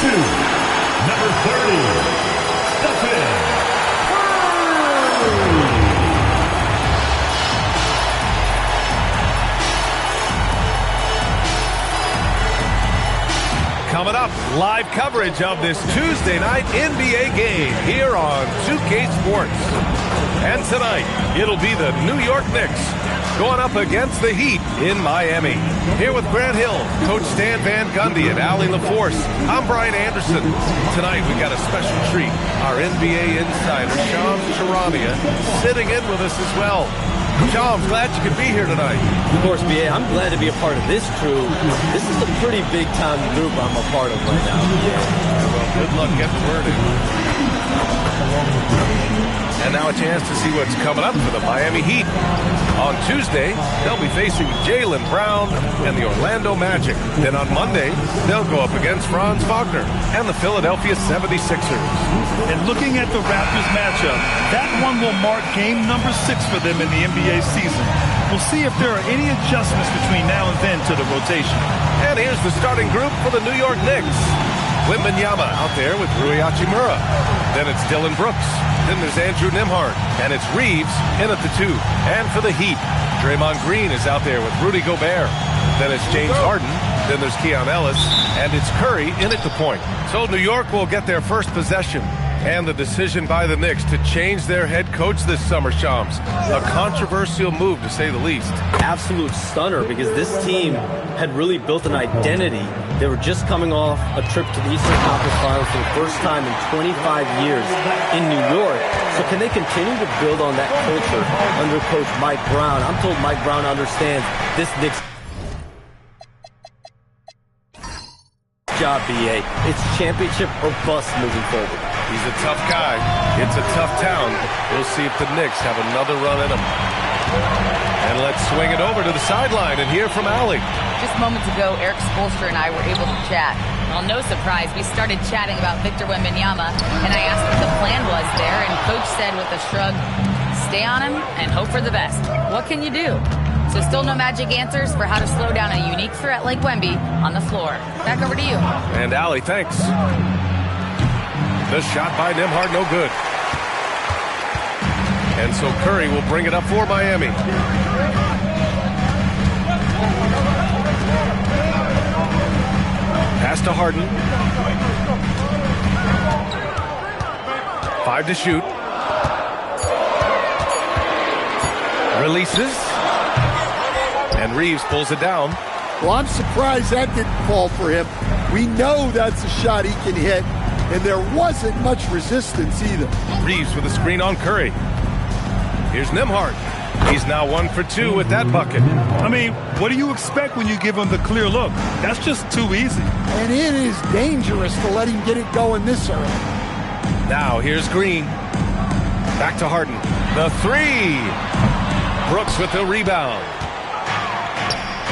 2, number 30, Stephen. Coming up, live coverage of this Tuesday night NBA game here on 2K Sports. And tonight, it'll be the New York Knicks going up against the Heat in Miami. Here with Grant Hill, Coach Stan Van Gundy, and Allie LaForce, I'm Brian Anderson. Tonight, we got a special treat. Our NBA insider, Shams Charania, sitting in with us as well. Shams, glad you could be here tonight. Of course, B.A., I'm glad to be a part of this crew. This is a pretty big-time group I'm a part of right now, B.A. Well, good luck getting the word in. And now a chance to see what's coming up for the Miami Heat. On Tuesday, they'll be facing Jaylen Brown and the Orlando Magic. Then on Monday, they'll go up against Franz Wagner and the Philadelphia 76ers. And looking at the Raptors matchup, that one will mark game number 6 for them in the NBA season. We'll see if there are any adjustments between now and then to the rotation. And here's the starting group for the New York Knicks. Wembanyama out there with Rui Hachimura. Then it's Dylan Brooks. Then there's Andrew Nembhard. And it's Reeves in at the 2. And for the Heat, Draymond Green is out there with Rudy Gobert. Then it's James Harden. Then there's Keon Ellis. And it's Curry in at the point. So New York will get their first possession. And the decision by the Knicks to change their head coach this summer, Shams. A controversial move, to say the least. Absolute stunner, because this team had really built an identity. They were just coming off a trip to the Eastern Conference Finals for the first time in 25 years in New York. So can they continue to build on that culture under Coach Mike Brown? I'm told Mike Brown understands this Knicks job, B.A. It's championship or bust moving forward. He's a tough guy. It's a tough town. We'll see if the Knicks have another run in them. And let's swing it over to the sideline and hear from Allie. Just moments ago, Eric Spoelstra and I were able to chat. Well, no surprise, we started chatting about Victor Wembanyama, and I asked what the plan was there, and Coach said with a shrug, stay on him and hope for the best. What can you do? So still no magic answers for how to slow down a unique threat like Wemby on the floor. Back over to you. And Allie, thanks. The shot by Nembhard, no good. And so Curry will bring it up for Miami. Pass to Harden. 5 to shoot. Releases. And Reeves pulls it down. Well, I'm surprised that didn't fall for him. We know that's a shot he can hit, and there wasn't much resistance either. Reeves with a screen on Curry. Here's Nembhard. He's now 1 for 2 with that bucket. I mean, what do you expect when you give him the clear look? That's just too easy. And it is dangerous to let him get it going this early. Now here's Green. Back to Harden. The 3. Brooks with the rebound.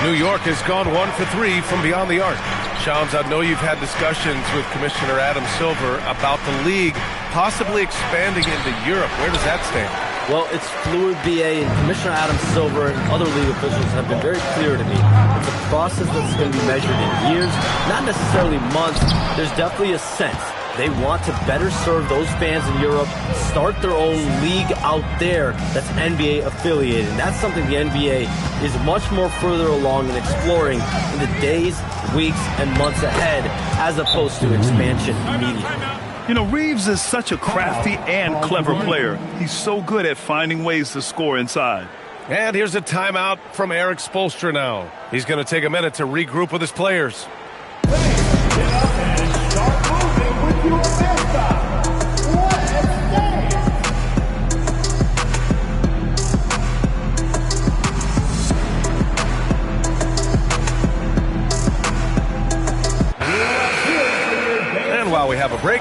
New York has gone 1 for 3 from beyond the arc. Shams, I know you've had discussions with Commissioner Adam Silver about the league possibly expanding into Europe. Where does that stand? Well, it's fluid, B.A., and Commissioner Adam Silver and other league officials have been very clear to me. It's a process that's going to be measured in years, not necessarily months. There's definitely a sense. They want to better serve those fans in Europe, start their own league out there that's NBA affiliated. And that's something the NBA is much more further along in exploring in the days, weeks, and months ahead, as opposed to expansion immediately. You know, Reeves is such a crafty and clever player. He's so good at finding ways to score inside. And here's a timeout from Eric Spoelstra now. He's going to take a minute to regroup with his players. Get up and start moving with your mascot. Let's dance. And while we have a break,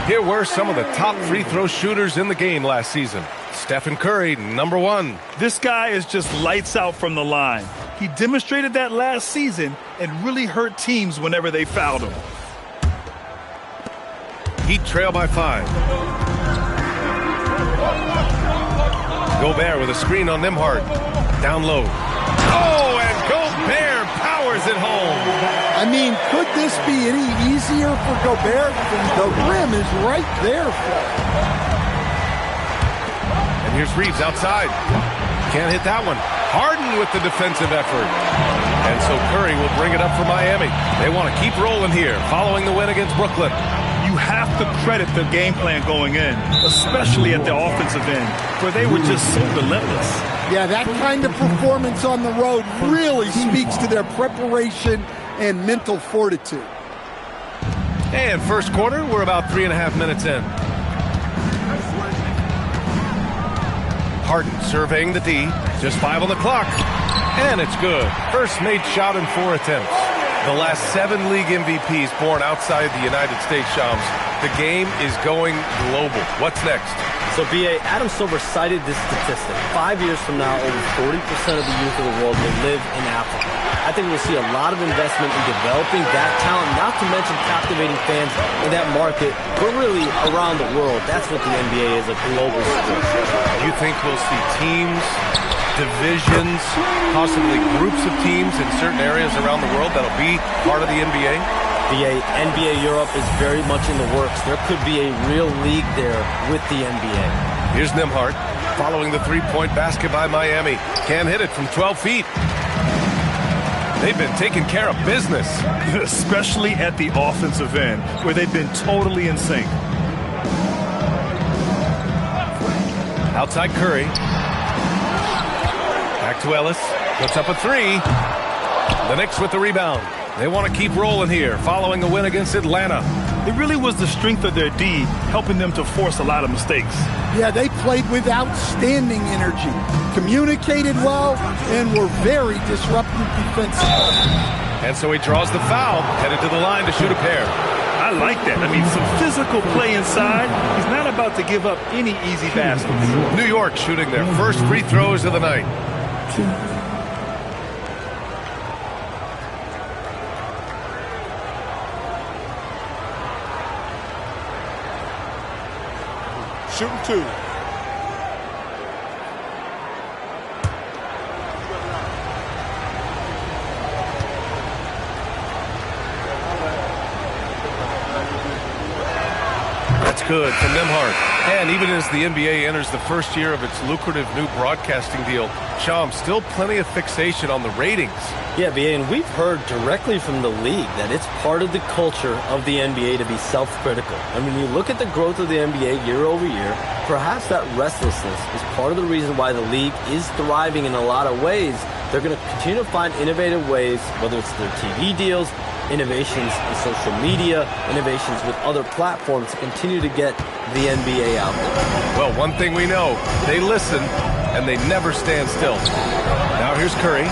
here were some of the top free throw shooters in the game last season. Stephen Curry, number 1. This guy is just lights out from the line. He demonstrated that last season and really hurt teams whenever they fouled him. Heat trail by 5. Gobert with a screen on Nembhard. Down low. Oh, and Gobert powers it home. I mean, could this be any easier for Gobert? The rim is right there for him. And here's Reeves outside. Can't hit that one. Harden with the defensive effort. And so Curry will bring it up for Miami. They want to keep rolling here following the win against Brooklyn. You have to credit the game plan going in, especially at the offensive end, where they were just so relentless. Yeah, that kind of performance on the road really speaks to their preparation and mental fortitude. And first quarter, we're about 3.5 minutes in. Harden surveying the D. Just 5 on the clock. And it's good. First made shot in 4 attempts. The last 7 league MVPs born outside the United States, Shams. The game is going global. What's next? So, B.A., Adam Silver cited this statistic. 5 years from now, over 40% of the youth of the world will live in Africa. I think we'll see a lot of investment in developing that talent, not to mention captivating fans in that market, but really around the world. That's what the NBA is, a global sport. You think we'll see teams, divisions, possibly groups of teams in certain areas around the world that'll be part of the NBA? The NBA Europe is very much in the works. There could be a real league there with the NBA. Here's Nembhard following the three-point basket by Miami. Can't hit it from 12 feet. They've been taking care of business. Especially at the offensive end, where they've been totally in sync. Outside Curry. Back to Ellis. Puts up a 3. The Knicks with the rebound. They want to keep rolling here following the win against Atlanta. It really was the strength of their D helping them to force a lot of mistakes. Yeah, they played with outstanding energy, communicated well, and were very disruptive defensively. And so he draws the foul, headed to the line to shoot a pair. I like that. I mean, some physical play inside. He's not about to give up any easy baskets. New York shooting their first free throws of the night. Shooting 2. That's good from Nembhard. And even as the NBA enters the first year of its lucrative new broadcasting deal, Sham, still plenty of fixation on the ratings. Yeah, B.A., and we've heard directly from the league that it's part of the culture of the NBA to be self-critical. I mean, you look at the growth of the NBA year over year, perhaps that restlessness is part of the reason why the league is thriving in a lot of ways. They're going to continue to find innovative ways, whether it's their TV deals, innovations in social media, innovations with other platforms to continue to get the NBA out there. Well, one thing we know, they listen and they never stand still. Now here's Curry.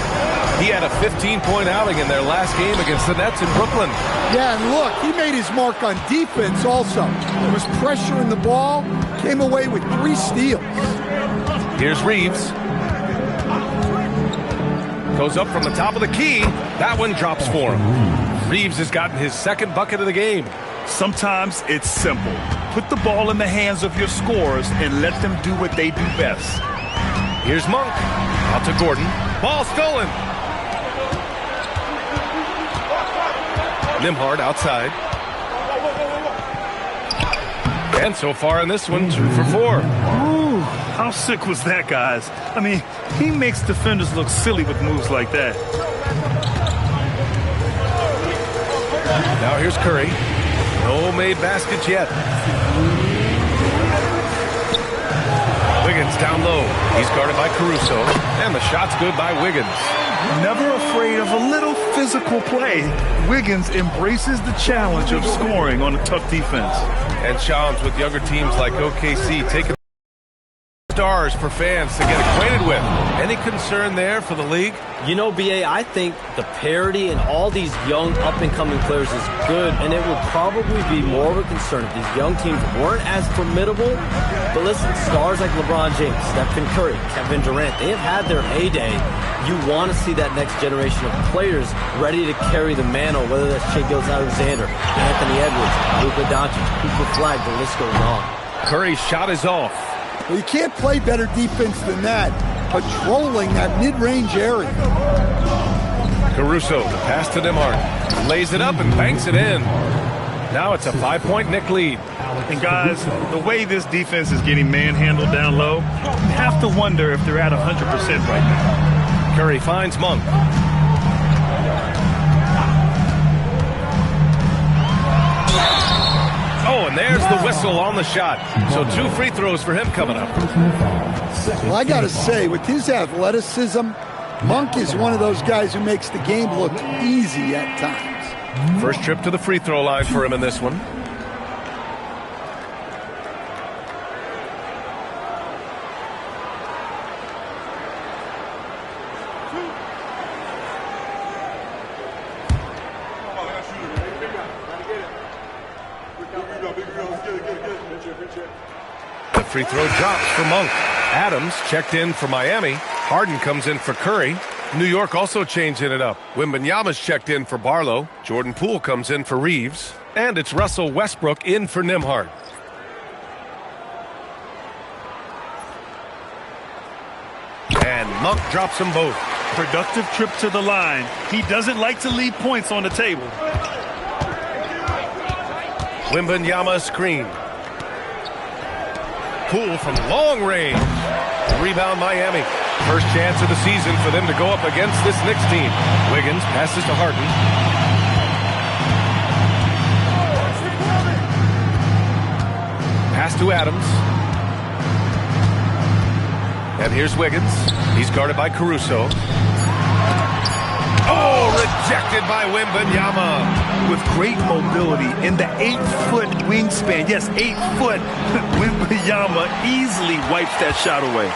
He had a 15-point outing in their last game against the Nets in Brooklyn. Yeah, and look, he made his mark on defense also. Was pressuring the ball, came away with 3 steals. Here's Reeves. Goes up from the top of the key. That one drops for him. Reeves has gotten his second bucket of the game. Sometimes it's simple. Put the ball in the hands of your scorers and let them do what they do best. Here's Monk. Out to Gordon. Ball stolen. Nembhard outside. And so far in this one, 2 for 4. Ooh, how sick was that, guys? I mean, he makes defenders look silly with moves like that. Now here's Curry. No made baskets yet. Wiggins down low. He's guarded by Caruso. And the shot's good by Wiggins. Never afraid of a little physical play. Wiggins embraces the challenge of scoring on a tough defense. And Shams, with younger teams like OKC taking stars for fans to get acquainted with. Any concern there for the league? You know, B.A., I think the parity in all these young up-and-coming players is good, and it would probably be more of a concern if these young teams weren't as formidable. But listen, stars like LeBron James, Stephen Curry, Kevin Durant, they have had their heyday. You want to see that next generation of players ready to carry the mantle, whether that's Shai Gilgeous-Alexander, Anthony Edwards, Luka Doncic, Cooper Flag, the list goes on. Curry's shot is off. Well, you can't play better defense than that, patrolling that mid-range area. Caruso, the pass to Nimhart. Lays it up and banks it in. Now it's a 5-point Knick lead. And guys, the way this defense is getting manhandled down low, you have to wonder if they're at 100% right now. Curry finds Monk. Oh, and there's the whistle on the shot. So 2 free throws for him coming up. Well, I got to say, with his athleticism, Monk is one of those guys who makes the game look easy at times. First trip to the free throw line for him in this one. The free throw drops for Monk. Adams checked in for Miami. Harden comes in for Curry. New York also changing it up. Wembanyama's checked in for Barlow. Jordan Poole comes in for Reeves. And it's Russell Westbrook in for Nimhart. And Monk drops them both. Productive trip to the line. He doesn't like to leave points on the table. Wembanyama screen. Poole from long range. Rebound Miami. First chance of the season for them to go up against this Knicks team. Wiggins passes to Harden. Pass to Adams. And here's Wiggins. He's guarded by Caruso. Oh, rejected by Wembanyama. With great mobility in the 8-foot wingspan. Yes, 8 foot. Wembanyama easily wipes that shot away.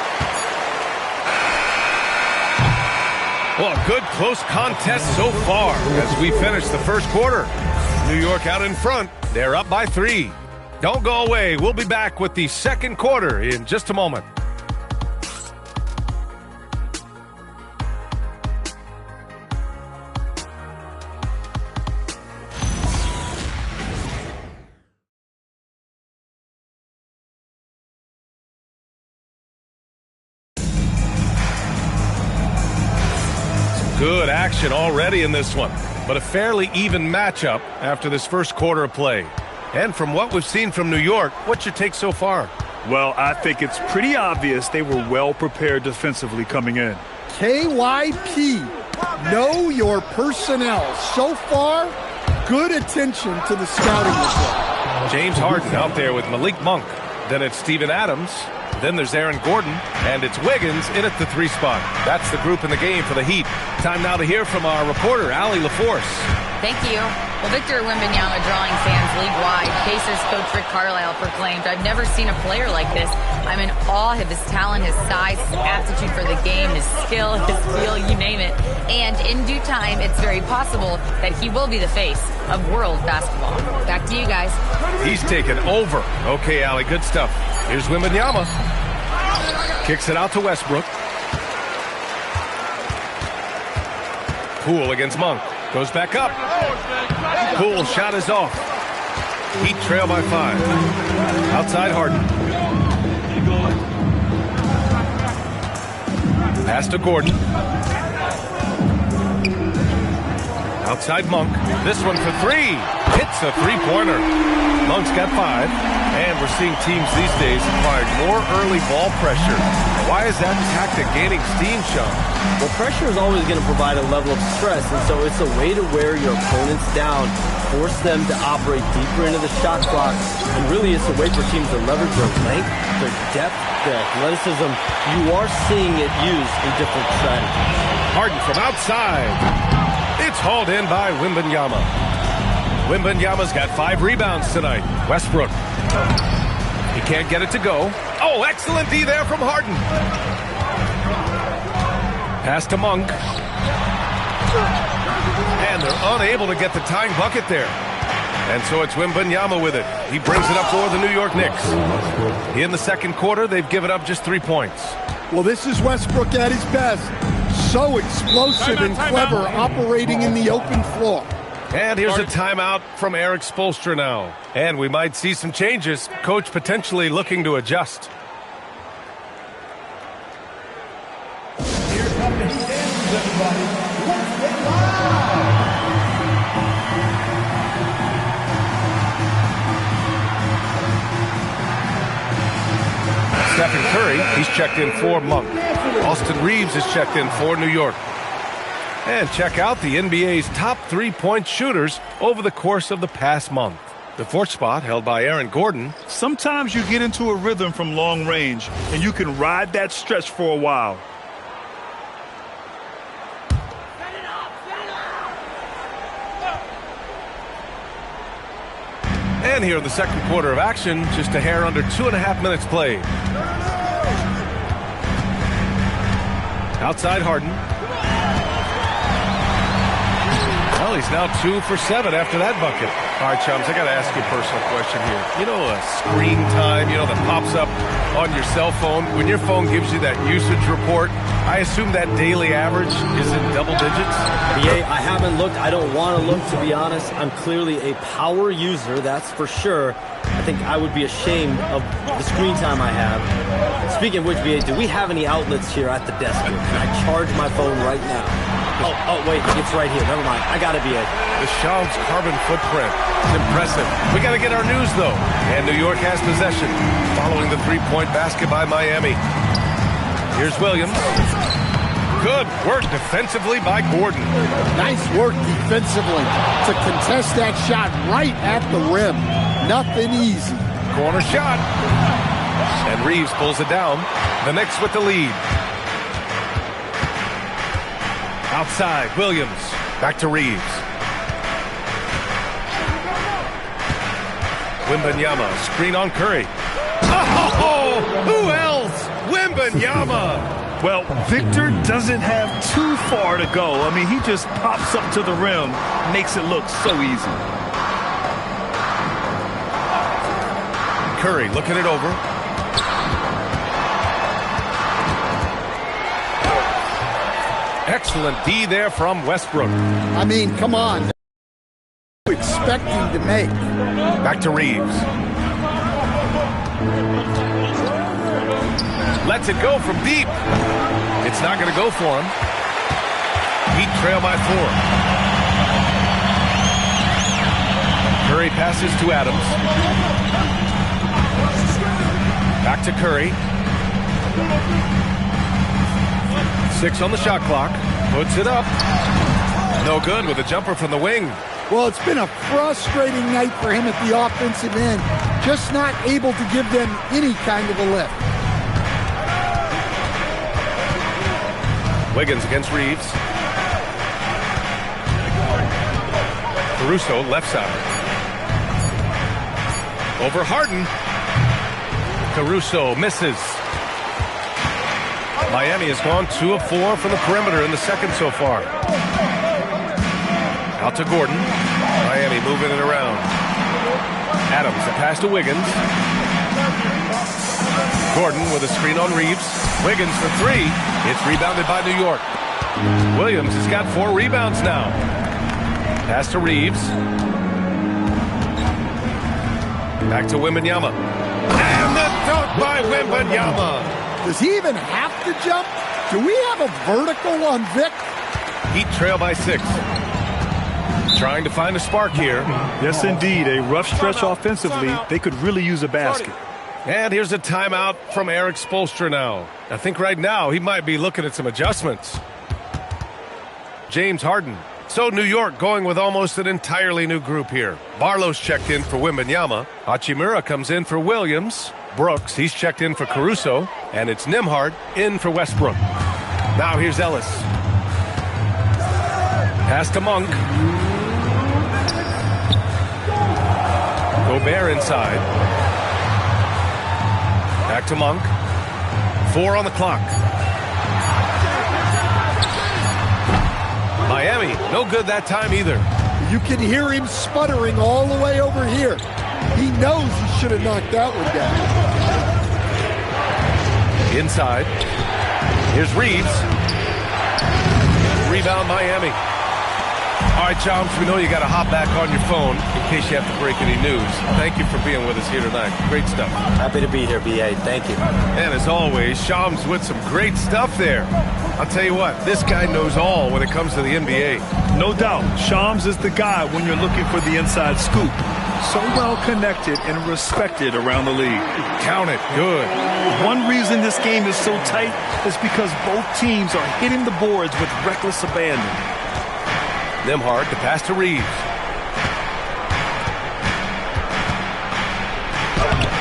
Well, a good close contest so far as we finish the first quarter. New York out in front. They're up by 3. Don't go away. We'll be back with the second quarter in just a moment. Good action already in this one, but a fairly even matchup after this first quarter of play. And from what we've seen from New York, what's your take so far? Well, I think it's pretty obvious they were well prepared defensively coming in. KYP, know your personnel. So far, good attention to the scouting report. James Harden out there with Malik Monk. Then it's Steven Adams. Then there's Aaron Gordon, and it's Wiggins in at the 3 spot. That's the group in the game for the Heat. Time now to hear from our reporter, Allie LaForce. Thank you. Well, Victor Wembanyama drawing fans league-wide. Pacers coach Rick Carlisle proclaimed, "I've never seen a player like this. I'm in awe of his talent, his size, his aptitude for the game, his skill, his feel, you name it. And in due time, it's very possible that he will be the face of world basketball." Back to you guys. He's taken over. Okay, Allie, good stuff. Here's Wembanyama. Kicks it out to Westbrook. Poole against Monk. Goes back up. Poole shot is off. Heat trail by 5. Outside Harden. Pass to Gordon. Outside Monk. This one for 3. Hits a 3-pointer. Monk's got 5. And we're seeing teams these days applying more early ball pressure. Why is that tactic gaining steam, Sean? Well, pressure is always going to provide a level of stress, and so it's a way to wear your opponents down, force them to operate deeper into the shot clock, and really it's a way for teams to leverage their length, their depth, their athleticism. You are seeing it used in different strategies. Harden from outside. It's hauled in by Wembanyama. Wembanyama's got 5 rebounds tonight. Westbrook. He can't get it to go. Oh, excellent D there from Harden. Pass to Monk. And they're unable to get the tying bucket there. And so it's Wembanyama with it. He brings it up for the New York Knicks. In the second quarter, they've given up just 3 points. Well, this is Westbrook at his best. So explosive and clever, operating in the open floor. And here's a timeout from Eric Spoelstra now. And we might see some changes. Coach potentially looking to adjust. Here come the Heat, everybody. Let's get live. Stephen Curry, he's checked in for Monk. Austin Reeves is checked in for New York. And check out the NBA's top three-point shooters over the course of the past month. The fourth spot held by Aaron Gordon. Sometimes you get into a rhythm from long range, and you can ride that stretch for a while. And here in the second quarter of action, just a hair under 2.5 minutes played. Outside Harden. Well, he's now 2 for 7 after that bucket. All right, chums, I got to ask you a personal question here. You know, screen time, that pops up on your cell phone. When your phone gives you that usage report, I assume that daily average is in double digits? BA, I haven't looked. I don't want to look, to be honest. I'm clearly a power user, that's for sure. I think I would be ashamed of the screen time I have. Speaking of which, BA, do we have any outlets here at the desk here? Can I charge my phone right now? Oh, wait, it's right here. Never mind. I got it, BA. The Shams carbon footprint is impressive. We got to get our news, though. And New York has possession following the three-point basket by Miami. Here's Williams. Good work defensively by Gordon. Nice work defensively to contest that shot right at the rim. Nothing easy. Corner shot. And Reeves pulls it down. The Knicks with the lead. Outside, Williams. Back to Reeves. Wembanyama, screen on Curry. Oh, who else? Wembanyama. Well, Victor doesn't have too far to go. I mean, he just pops up to the rim, makes it look so easy. Curry looking it over. Excellent D there from Westbrook. I mean, come on. Expecting to make. Back to Reeves. Lets it go from deep. It's not going to go for him. Heat trail by 4. Curry passes to Adams. Back to Curry. 6 on the shot clock. Puts it up. No good with a jumper from the wing. Well, it's been a frustrating night for him at the offensive end. Just not able to give them any kind of a lift. Wiggins against Reeves. Caruso left side. Over Harden. Caruso misses. Miami has gone 2 of 4 from the perimeter in the second so far. Out to Gordon. Miami moving it around. Adams, a pass to Wiggins. Gordon with a screen on Reeves. Wiggins for 3. It's rebounded by New York. Williams has got 4 rebounds now. Pass to Reeves. Back to Wembanyama. And the dunk by Wembanyama. Does he even have to jump? Do we have a vertical on Vic? Heat trail by 6. Trying to find a spark here. Yes, indeed. A rough stretch offensively. They could really use a basket. And here's a timeout from Eric Spoelstra now. I think right now he might be looking at some adjustments. James Harden. So New York going with almost an entirely new group here. Barlow's checked in for Wembanyama. Hachimura comes in for Williams. Brooks, he's checked in for Caruso. And it's Nembhard in for Westbrook. Now here's Ellis. Pass to Monk. Gobert inside. Back to Monk. 4 on the clock. Miami, no good that time either. You can hear him sputtering all the way over here. He knows he should have knocked that one down. Inside. Here's Reeves. Rebound Miami. All right, Chomps, we know you got to hop back on your phone in case you have to break any news. Thank you for being with us here tonight. Great stuff. Happy to be here, BA. Thank you. And as always, Shams with some great stuff there. I'll tell you what, this guy knows all when it comes to the NBA. No doubt. Shams is the guy when you're looking for the inside scoop. So well connected and respected around the league. Count it. Good. One reason this game is so tight is because both teams are hitting the boards with reckless abandon. Nimhard to pass to Reeves.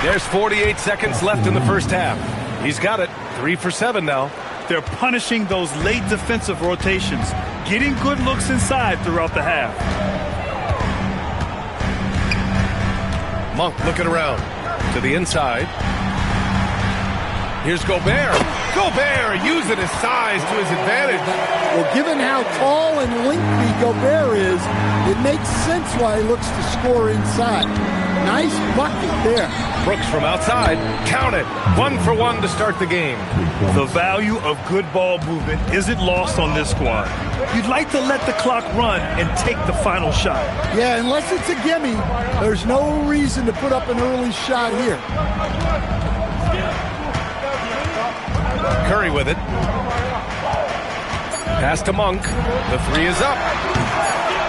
There's 48 seconds left in the first half. He's got it. 3 for 7 now. They're punishing those late defensive rotations, getting good looks inside throughout the half. Monk looking around to the inside. Here's Gobert. Gobert using his size to his advantage. Well, given how tall and lengthy Gobert is, it makes sense why he looks to score inside. Nice bucket there. Brooks from outside. Count it. 1 for 1 to start the game. The value of good ball movement isn't lost on this squad. You'd like to let the clock run and take the final shot. Yeah, unless it's a gimme, there's no reason to put up an early shot here. Curry with it. Pass to Monk. The 3 is up.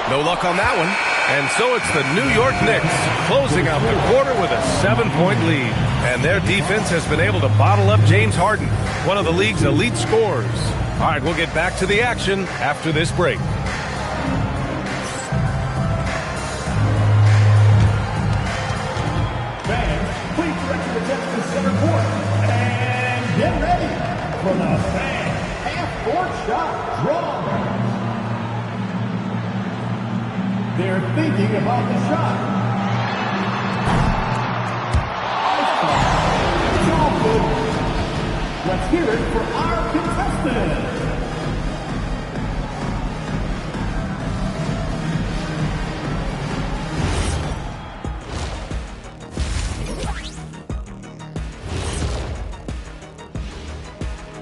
No luck on that one. And so it's the New York Knicks closing out the quarter with a 7-point lead. And their defense has been able to bottle up James Harden, one of the league's elite scorers. All right, we'll get back to the action after this break. Fans, please direct your attention to center court. And get ready for the fan half-court shot draw. They're thinking about the shot. It's all good. Let's hear it for our contestants.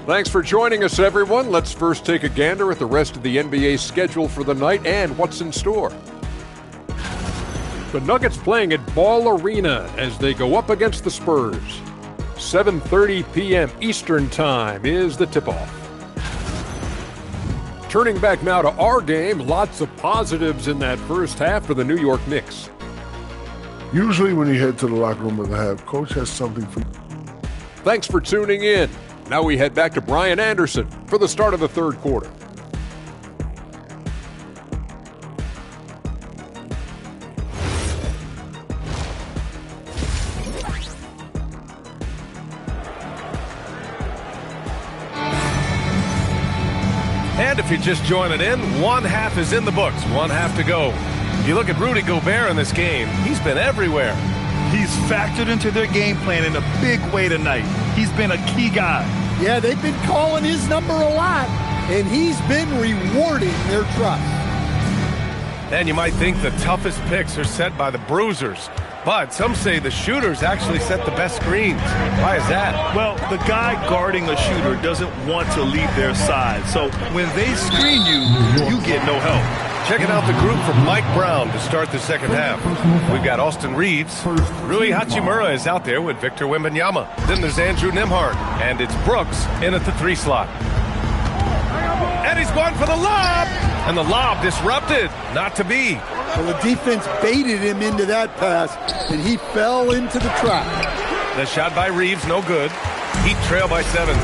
Thanks for joining us, everyone. Let's first take a gander at the rest of the NBA schedule for the night and what's in store. The Nuggets playing at Ball Arena as they go up against the Spurs. 7:30 p.m. Eastern Time is the tip-off. Turning back now to our game, lots of positives in that first half for the New York Knicks. Usually when you head to the locker room of the half, coach has something for you. Thanks for tuning in. Now we head back to Brian Anderson for the start of the third quarter. And if you're just joining in, one half is in the books, one half to go. You look at Rudy Gobert in this game, he's been everywhere. He's factored into their game plan in a big way tonight. He's been a key guy. Yeah, they've been calling his number a lot, and he's been rewarding their trust. And you might think the toughest picks are set by the bruisers, but some say the shooters actually set the best screens. Why is that? Well, the guy guarding a shooter doesn't want to leave their side, so when they screen you, you get no help. Checking out the group for Mike Brown to start the second half. We've got Austin Reeves. Rui Hachimura is out there with Victor Wembanyama. Then there's Andrew Nimhard. And it's Brooks in at the 3 slot. And he's going for the lob. And the lob disrupted. Not to be. Well, the defense baited him into that pass, and he fell into the trap. The shot by Reeves, no good. Heat trail by 7.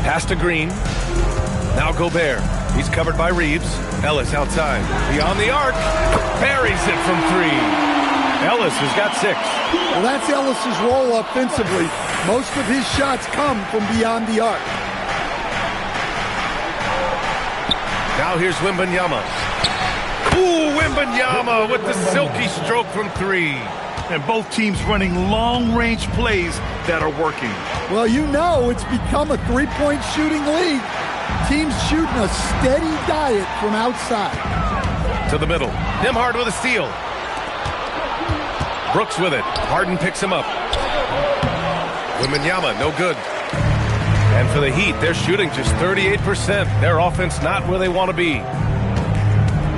Pass to Green. Now Gobert. He's covered by Reeves. Ellis outside. Beyond the arc. Buries it from 3. Ellis has got 6. Well, that's Ellis's role offensively. Most of his shots come from beyond the arc. Now here's Wembanyama. Ooh, Wembanyama with the silky stroke from 3. And both teams running long-range plays that are working. Well, you know it's become a three-point shooting league. Teams shooting a steady diet from outside. To the middle. Nimhard with a steal. Brooks with it. Harden picks him up. Wembanyama, no good. And for the Heat, they're shooting just 38%. Their offense not where they want to be.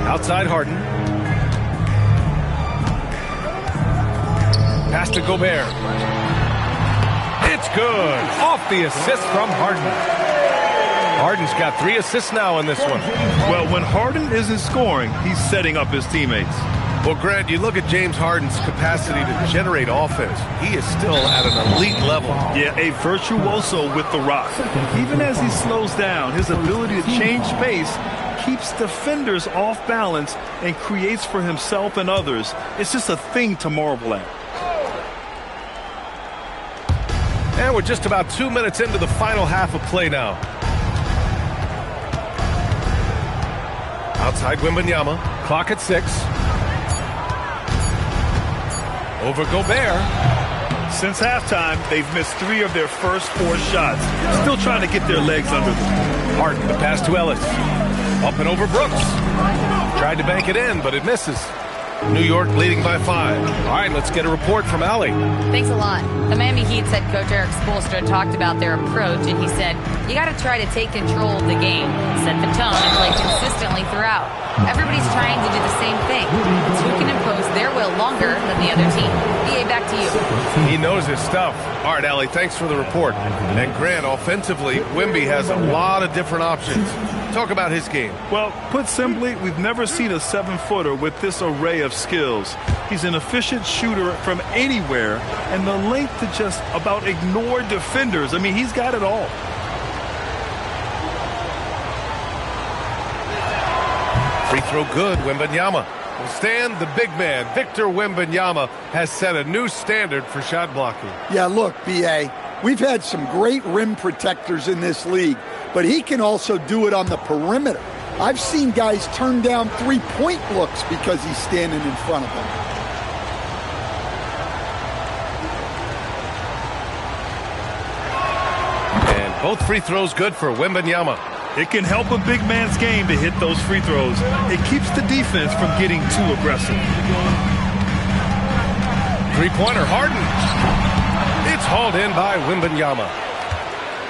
Outside Harden. Pass to Gobert. It's good. Off the assist from Harden. Harden's got 3 assists now in this one. Well, when Harden isn't scoring, he's setting up his teammates. Well, Grant, you look at James Harden's capacity to generate offense. He is still at an elite level. Yeah, a virtuoso with the rock. Even as he slows down, his ability to change pace keeps defenders off balance and creates for himself and others. It's just a thing to marvel at. And we're just about 2 minutes into the final half of play now. Outside Wembanyama. Clock at 6. Over Gobert. Since halftime, they've missed 3 of their first 4 shots. Still trying to get their legs under them. Harden, the pass to Ellis. Up and over Brooks. Tried to bank it in, but it misses. New York leading by 5. All right, let's get a report from Allie. Thanks a lot. The Miami Heat's head coach Eric Spoelstra talked about their approach, and he said, you got to try to take control of the game, set the tone, and play consistently throughout. Everybody's trying to do the same thing. It's who can impose their will longer than the other team. BA, back to you. He knows his stuff. All right, Allie, thanks for the report. And Grant, offensively, Wemby has a lot of different options. Talk about his game. Well, put simply, we've never seen a 7-footer with this array of skills. He's an efficient shooter from anywhere, and the length to just about ignore defenders. I mean, he's got it all. Free throw good, Wembanyama. Will stand the big man. Victor Wembanyama has set a new standard for shot blocking. Yeah, look, B.A., we've had some great rim protectors in this league, but he can also do it on the perimeter. I've seen guys turn down three-point looks because he's standing in front of them. And both free throws good for Wembanyama. It can help a big man's game to hit those free throws. It keeps the defense from getting too aggressive. Three-pointer, Harden. It's hauled in by Wembanyama.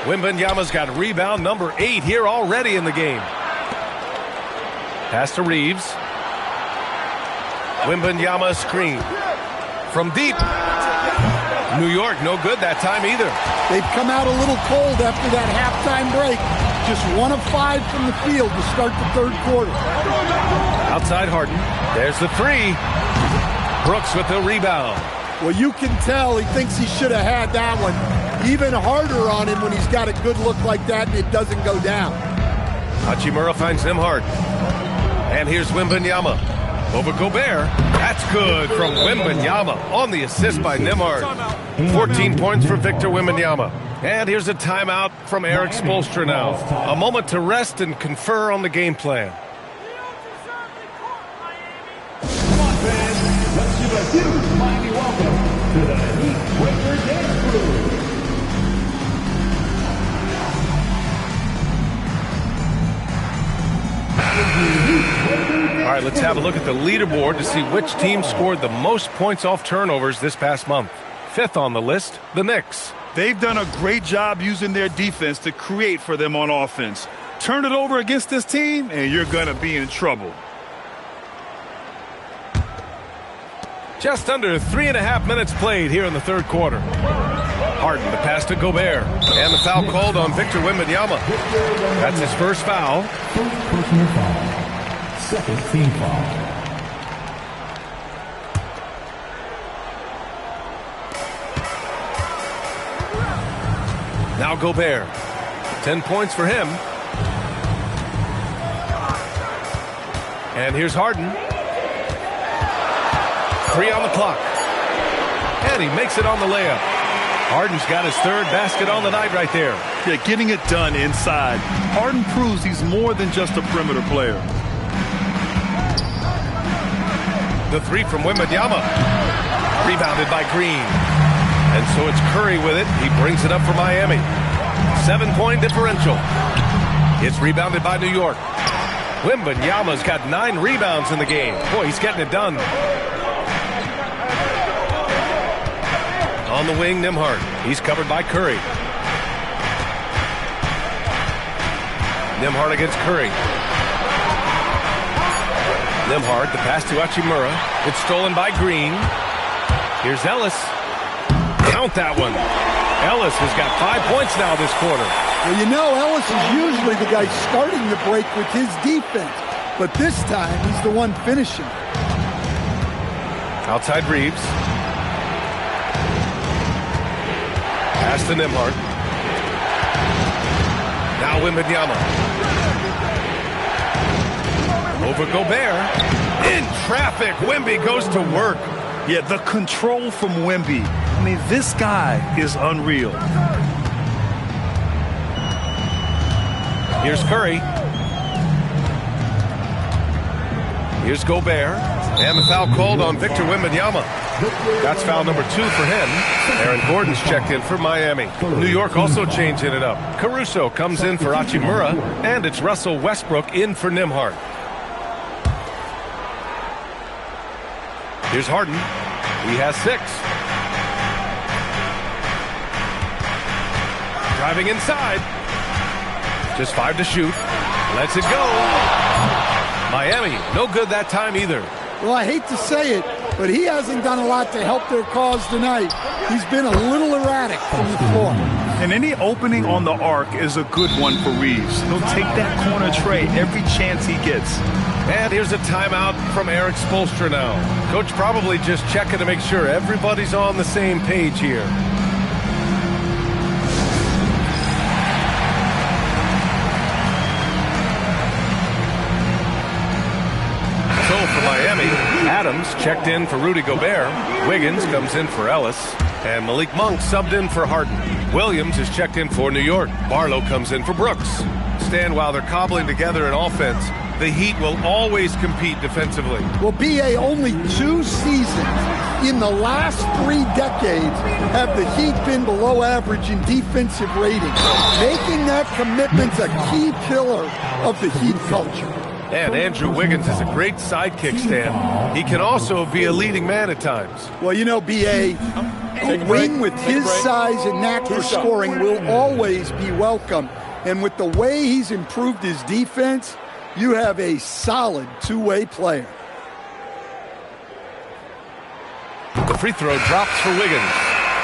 Wembanyama's got rebound number 8 here already in the game. Pass to Reeves. Wembanyama screen. From deep. New York, no good that time either. They've come out a little cold after that halftime break. Just 1 of 5 from the field to start the third quarter. Outside Harden. There's the 3. Brooks with the rebound. Well, you can tell he thinks he should have had that one. Even harder on him when he's got a good look like that and it doesn't go down. Hachimura finds Nembhard. And here's Wembanyama. Over Gobert. That's good from Wembanyama on the assist by Nembhard. 14 points for Victor Wembanyama. And here's a timeout from Eric Spoelstra now. A moment to rest and confer on the game plan. Come on, fans. Let's give a huge Miami welcome to the Heat Breaker Dance Crew. All right, let's have a look at the leaderboard to see which team scored the most points off turnovers this past month. 5th on the list, the Knicks. They've done a great job using their defense to create for them on offense. Turn it over against this team, and you're going to be in trouble. Just under 3.5 minutes played here in the third quarter. Harden, the pass to Gobert. And the foul called on Victor Wembanyama. That's his first foul. First personal foul. Second team foul. Now Gobert. 10 points for him. And here's Harden. 3 on the clock. And he makes it on the layup. Harden's got his 3rd basket on the night right there. Yeah, getting it done inside. Harden proves he's more than just a perimeter player. The 3 from Wembanyama. Rebounded by Green. And so it's Curry with it. He brings it up for Miami. 7-point differential. It's rebounded by New York. Wembanyama's got 9 rebounds in the game. Boy, he's getting it done. On the wing, Nembhard. He's covered by Curry. Nembhard against Curry. Nembhard, the pass to Hachimura. It's stolen by Green. Here's Ellis. Count that one. Ellis has got 5 points now this quarter. Well, you know, Ellis is usually the guy starting the break with his defense, but this time he's the one finishing. Outside Reeves. Pass to Nembhard. Now Wembanyama. Over Gobert. In traffic, Wemby goes to work. Yeah, the control from Wemby. I mean, this guy is unreal. Here's Curry. Here's Gobert. And the foul called on Victor Wembanyama. That's foul number 2 for him. Aaron Gordon's checked in for Miami. New York also changing it up. Caruso comes in for Hachimura, and it's Russell Westbrook in for Nembhard. Here's Harden. He has 6. Driving inside. Just 5 to shoot. Lets it go. Miami, no good that time either. Well, I hate to say it, but he hasn't done a lot to help their cause tonight. He's been a little erratic from the floor. And any opening on the arc is a good one for Reeves. He'll take that corner tray every chance he gets. And here's a timeout from Eric Spoelstra now. Coach probably just checking to make sure everybody's on the same page here. So for Miami, Adams checked in for Rudy Gobert. Wiggins comes in for Ellis. And Malik Monk subbed in for Harden. Williams is checked in for New York. Barlow comes in for Brooks. Stand while they're cobbling together an offense. The Heat will always compete defensively. Well, B.A., only 2 seasons in the last 3 decades have the Heat been below average in defensive rating, making that commitment a key pillar of the Heat culture. And Andrew Wiggins is a great sidekick, Stan. He can also be a leading man at times. Well, you know, B.A., a wing with his size and knack for scoring will always be welcome. And with the way he's improved his defense, you have a solid 2-way player. The free throw drops for Wiggins.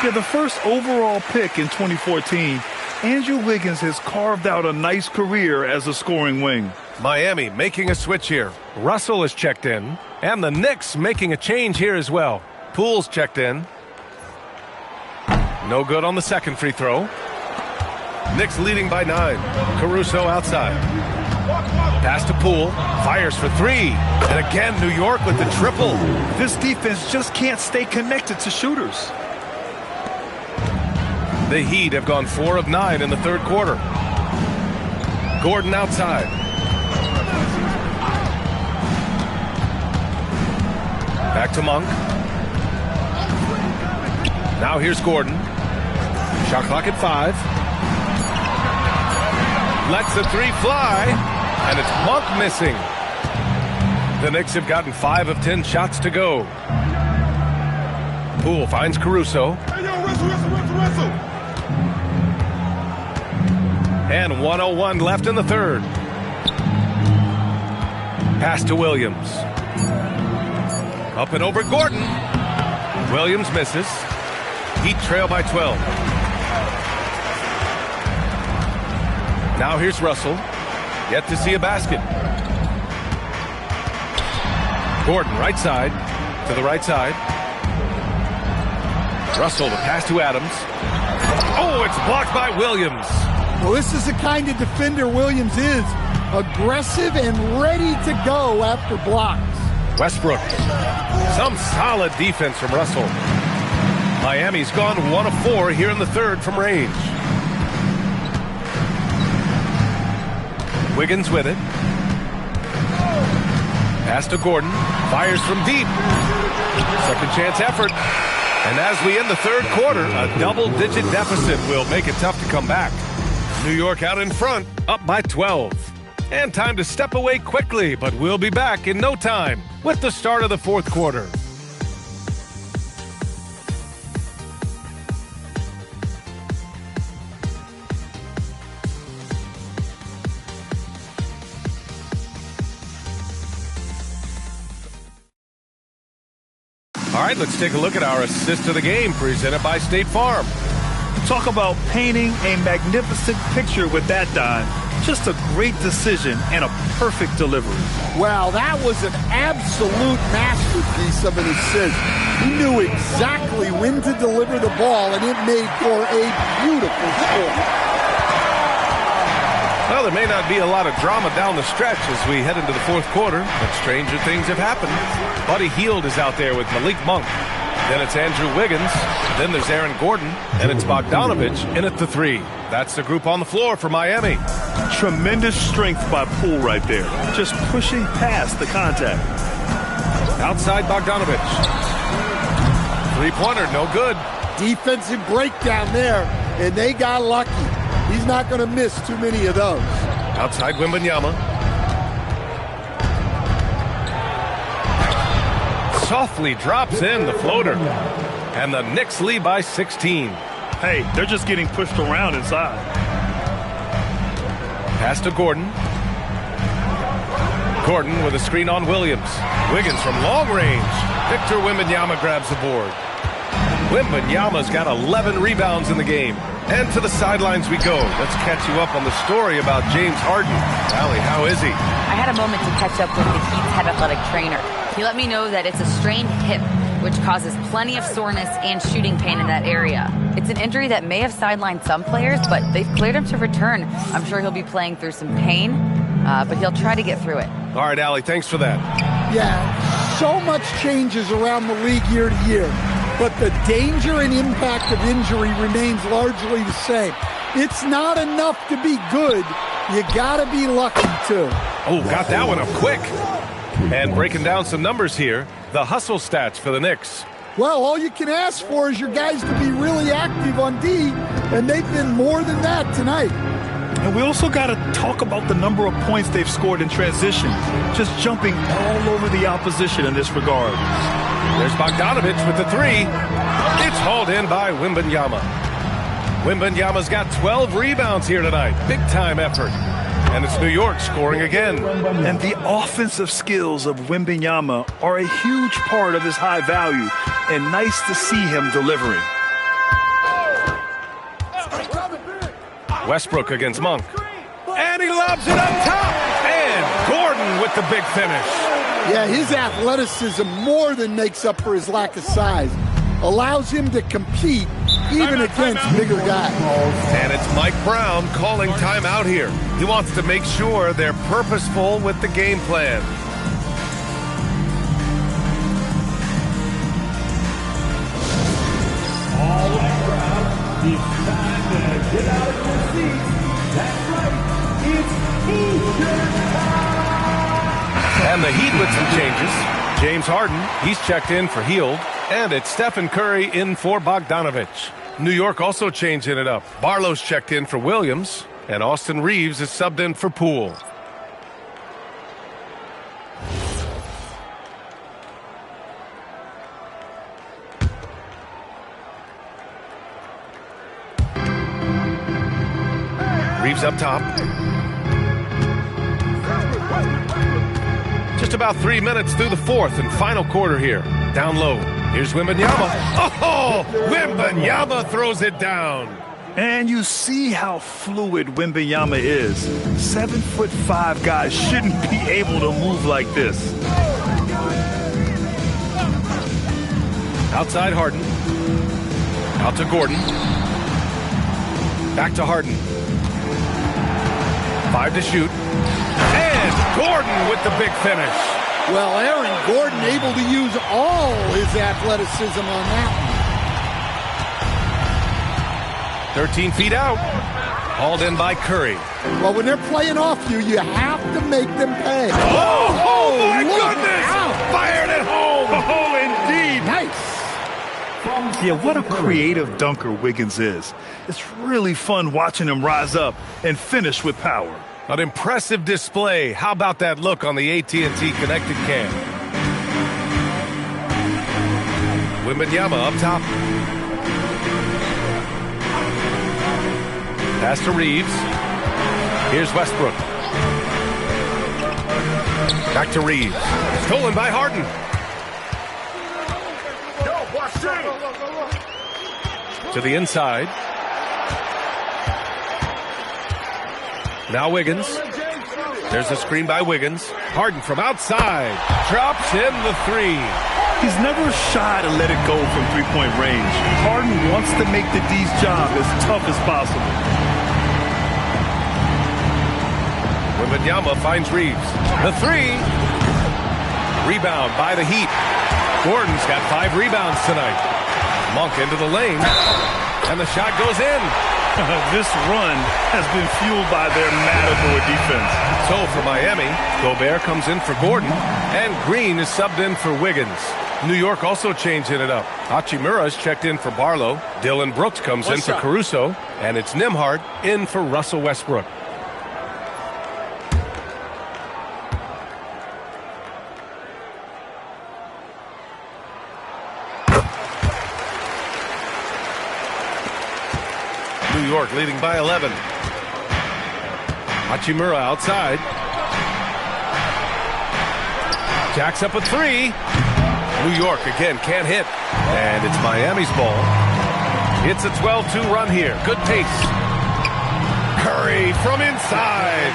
Yeah, the first overall pick in 2014, Andrew Wiggins has carved out a nice career as a scoring wing. Miami making a switch here. Russell is checked in. And the Knicks making a change here as well. Poole's checked in. No good on the second free throw. Knicks leading by 9. Caruso outside. Pass to Poole. Fires for 3. And again, New York with the triple. This defense just can't stay connected to shooters. The Heat have gone 4 of 9 in the third quarter. Gordon outside. Back to Monk. Now here's Gordon. Shot clock at 5. Lets the 3 fly. And it's Monk missing. The Knicks have gotten 5 of 10 shots to go. Poole finds Caruso. And 1:01 left in the third. Pass to Williams. Up and over Gordon. Williams misses. Heat trail by 12. Now here's Russell. Yet to see a basket. Gordon right side. To the right side. Russell the pass to Adams. Oh, it's blocked by Williams. Well, this is the kind of defender Williams is. Aggressive and ready to go after blocks. Westbrook. Some solid defense from Russell. Miami's gone 1 of 4 here in the third from range. Wiggins with it. Pass to Gordon. Fires from deep. Second chance effort. And as we end the third quarter, a double-digit deficit will make it tough to come back. New York out in front, up by 12. And time to step away quickly, but we'll be back in no time with the start of the fourth quarter. All right, let's take a look at our assist of the game presented by State Farm. Talk about painting a magnificent picture with that dime. Just a great decision and a perfect delivery. Wow, that was an absolute masterpiece of an assist. He knew exactly when to deliver the ball, and it made for a beautiful score. Well, there may not be a lot of drama down the stretch as we head into the fourth quarter, but stranger things have happened. Buddy Hield is out there with Malik Monk. Then it's Andrew Wiggins. Then there's Aaron Gordon. And it's Bogdanovich in at the three. That's the group on the floor for Miami. Tremendous strength by Poole right there. Just pushing past the contact. Outside Bogdanovich. Three-pointer, no good. Defensive breakdown there, and they got lucky. He's not going to miss too many of those. Outside Wembanyama. Softly drops in the floater. And the Knicks lead by 16. Hey, they're just getting pushed around inside. Pass to Gordon. Gordon with a screen on Williams. Wiggins from long range. Victor Wembanyama grabs the board. Wembanyama's got 11 rebounds in the game. And to the sidelines we go. Let's catch you up on the story about James Harden. Allie, how is he? I had a moment to catch up with the Heat's head athletic trainer. He let me know that it's a strained hip, which causes plenty of soreness and shooting pain in that area. It's an injury that may have sidelined some players, but they've cleared him to return. I'm sure he'll be playing through some pain, but he'll try to get through it. All right, Allie, thanks for that. Yeah, so much changes around the league year to year, but the danger and impact of injury remains largely the same. It's not enough to be good. You got to be lucky, too. Oh, got that one up quick. And breaking down some numbers here, the hustle stats for the Knicks. Well, all you can ask for is your guys to be really active on D, and they've been more than that tonight. And we also got to talk about the number of points they've scored in transition, just jumping all over the opposition in this regard. There's Bogdanovich with the three. It's hauled in by Wembanyama. Wembanyama's got 12 rebounds here tonight. Big-time effort. And it's New York scoring again. And the offensive skills of Wembanyama are a huge part of his high value, and nice to see him delivering. Westbrook against Monk. And he lobs it up top. And Gordon with the big finish. Yeah, his athleticism more than makes up for his lack of size. Allows him to compete even against bigger guys. And it's Mike Brown calling timeout here. He wants to make sure they're purposeful with the game plan. All right, it's time to get out of your seats. That's right, it's Eastern time. And the Heat with some changes. James Harden, he's checked in for Hield. And it's Stephen Curry in for Bogdanovich. New York also changing it up. Barlow's checked in for Williams. And Austin Reeves is subbed in for Poole. Reeves up top. Just about 3 minutes through the fourth and final quarter here. Down low. Here's Wembanyama. Oh, Wembanyama throws it down. And you see how fluid Wembanyama is. 7'5" guys shouldn't be able to move like this. Outside Harden. Out to Gordon. Back to Harden. 5 to shoot. And Gordon with the big finish. Well, Aaron Gordon able to use all his athleticism on that 13 feet out. Hauled in by Curry. one. Well, when they're playing off you, you have to make them pay. Oh my look goodness! out. Fired at home! Oh, indeed. Nice. Yeah, what a creative dunker Wiggins is. It's really fun watching him rise up and finish with power. An impressive display. How about that look on the AT&T connected cam? Wembanyama up top. Pass to Reeves. Here's Westbrook. Back to Reeves. Stolen by Harden. To the inside. Now Wiggins. There's a screen by Wiggins. Harden from outside. Drops in the three. He's never shy to let it go from three-point range. Harden wants to make the D's job as tough as possible. Wembanyama finds Reeves. The three. Rebound by the Heat. Gordon's got 5 rebounds tonight. Monk into the lane. And the shot goes in. This run has been fueled by their Matador defense. So for Miami, Gobert comes in for Gordon, and Green is subbed in for Wiggins. New York also changing it up. Hachimura's checked in for Barlow. Dillon Brooks comes in for Caruso, and it's Nembhard in for Russell Westbrook. New York leading by 11. Hachimura outside. Jacks up a three. New York again can't hit. And it's Miami's ball. It's a 12-2 run here. Good pace. Curry from inside.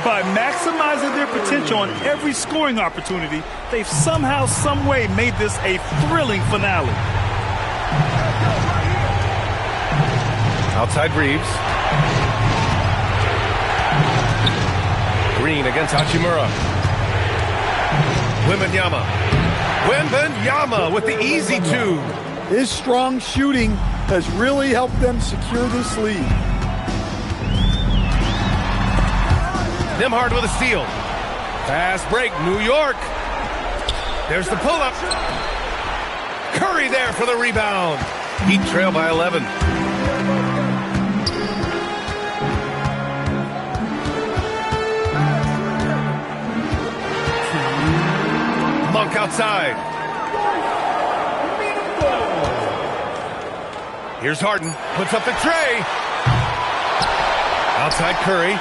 By maximizing their potential on every scoring opportunity, they've somehow, some way made this a thrilling finale. Outside Reeves. Green against Hachimura. Wembanyama. Wembanyama with the easy two. His strong shooting has really helped them secure this lead. Nembhard with a steal. Fast break, New York. There's the pull-up. Curry there for the rebound. Heat trail by 11. Monk outside. Here's Harden. Puts up the tray. Outside Curry.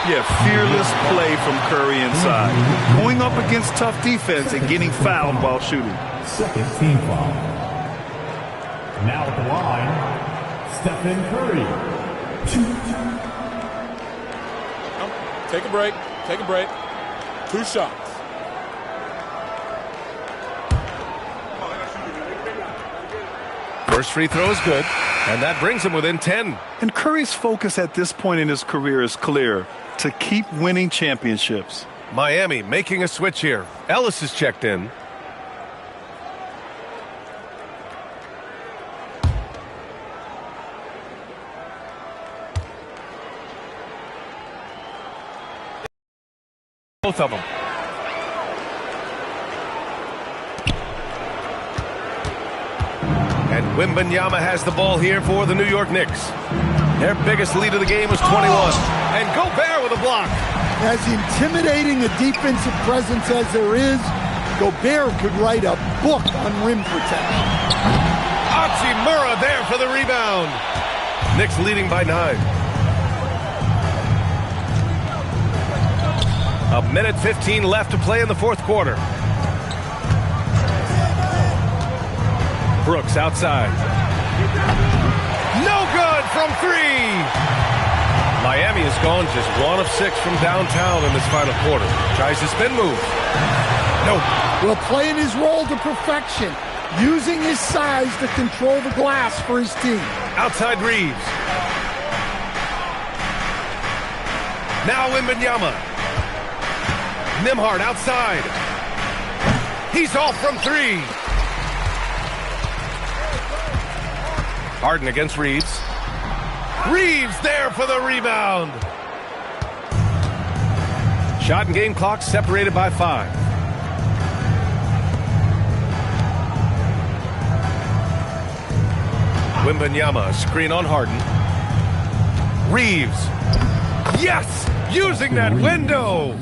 Yeah, fearless play from Curry inside. Going up against tough defense and getting fouled while shooting. Second team foul. Now at the line, Stephen Curry. Take a break. Take a break. 2 shots. First free throw is good, and that brings him within 10. And Curry's focus at this point in his career is clear: to keep winning championships. Miami making a switch here. Ellis is checked in. Both of them. And Wembanyama has the ball here for the New York Knicks. Their biggest lead of the game was 21. And Gobert with a block. As intimidating a defensive presence as there is, Gobert could write a book on rim protection. Hachimura there for the rebound. Knicks leading by 9. A minute 15 left to play in the fourth quarter. Brooks outside. No good from 3. Miami has gone just 1 of 6 from downtown in this final quarter. Tries the spin move. No. Well, playing his role to perfection, using his size to control the glass for his team. Outside Reeves. Now Wembanyama. Nembhard outside. He's off from 3. Harden against Reeves. Reeves there for the rebound. Shot and game clock separated by 5. Wembanyama, screen on Harden. Reeves. Yes! Using that window!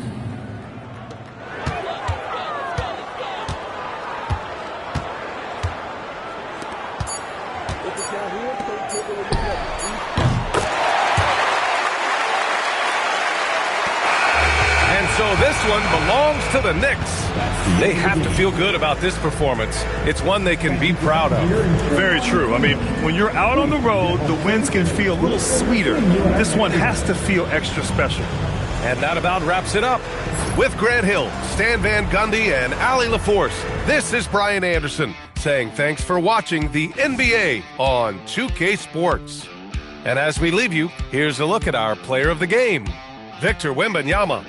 So this one belongs to the Knicks. They have to feel good about this performance. It's one they can be proud of. Very true. I mean, when you're out on the road, the wins can feel a little sweeter. This one has to feel extra special. And that about wraps it up. With Grant Hill, Stan Van Gundy, and Allie LaForce, this is Brian Anderson saying thanks for watching the NBA on 2K Sports. And as we leave you, here's a look at our player of the game, Victor Wembanyama.